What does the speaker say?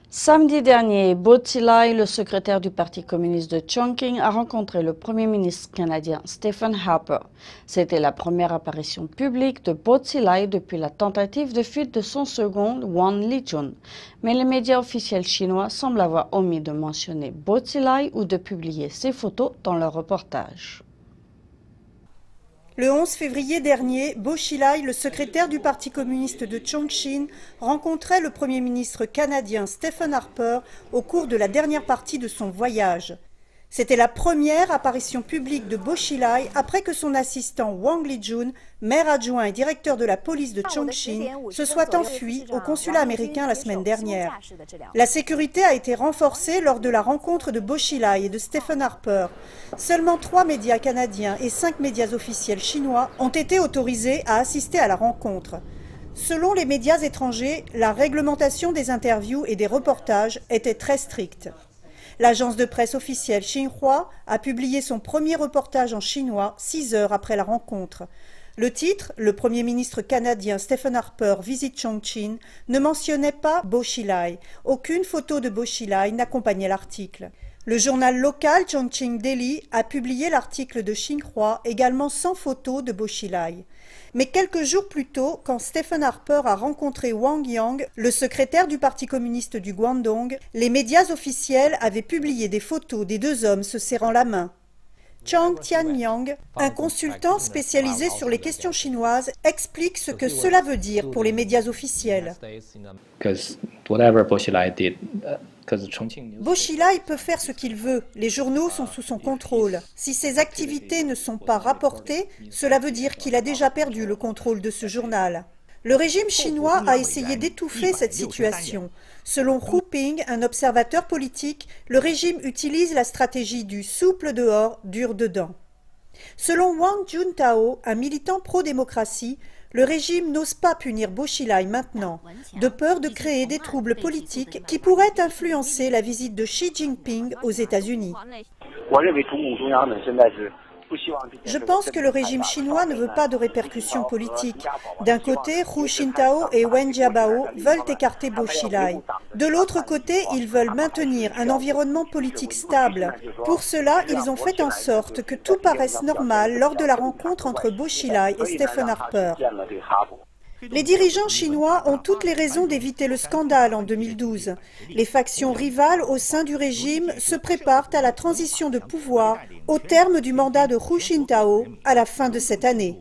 Samedi dernier, Bo Xilai, le secrétaire du Parti communiste de Chongqing, a rencontré le Premier ministre canadien Stephen Harper. C'était la première apparition publique de Bo Xilai depuis la tentative de fuite de son second, Wang Lijun. Mais les médias officiels chinois semblent avoir omis de mentionner Bo Xilai ou de publier ses photos dans leur reportage. Le 11 février dernier, Bo Xilai, le secrétaire du Parti communiste de Chongqing, rencontrait le Premier ministre canadien Stephen Harper au cours de la dernière partie de son voyage. C'était la première apparition publique de Bo Xilai après que son assistant Wang Lijun, maire adjoint et directeur de la police de Chongqing, se soit enfui au consulat américain la semaine dernière. La sécurité a été renforcée lors de la rencontre de Bo Xilai et de Stephen Harper. Seulement 3 médias canadiens et 5 médias officiels chinois ont été autorisés à assister à la rencontre. Selon les médias étrangers, la réglementation des interviews et des reportages était très stricte. L'agence de presse officielle Xinhua a publié son premier reportage en chinois 6 heures après la rencontre. Le titre, le Premier ministre canadien Stephen Harper visite Chongqing, ne mentionnait pas Bo Xilai. Aucune photo de Bo Xilai n'accompagnait l'article. Le journal local Chongqing Daily a publié l'article de Xinhua, également sans photo de Bo Xilai. Mais quelques jours plus tôt, quand Stephen Harper a rencontré Wang Yang, le secrétaire du Parti communiste du Guangdong, les médias officiels avaient publié des photos des deux hommes se serrant la main. Chang Tianyang, un consultant spécialisé sur les questions chinoises, explique ce que cela veut dire pour les médias officiels. Bo Xilai peut faire ce qu'il veut, les journaux sont sous son contrôle. Si ses activités ne sont pas rapportées, cela veut dire qu'il a déjà perdu le contrôle de ce journal. Le régime chinois a essayé d'étouffer cette situation. Selon Hu Ping, un observateur politique, le régime utilise la stratégie du souple dehors, dur dedans. Selon Wang Juntao, un militant pro-démocratie, le régime n'ose pas punir Bo Xilai maintenant, de peur de créer des troubles politiques qui pourraient influencer la visite de Xi Jinping aux États-Unis. Je pense que le régime chinois ne veut pas de répercussions politiques. D'un côté, Hu Jintao et Wen Jiabao veulent écarter Bo Xilai. De l'autre côté, ils veulent maintenir un environnement politique stable. Pour cela, ils ont fait en sorte que tout paraisse normal lors de la rencontre entre Bo Xilai et Stephen Harper. Les dirigeants chinois ont toutes les raisons d'éviter le scandale en 2012. Les factions rivales au sein du régime se préparent à la transition de pouvoir au terme du mandat de Hu Jintao à la fin de cette année.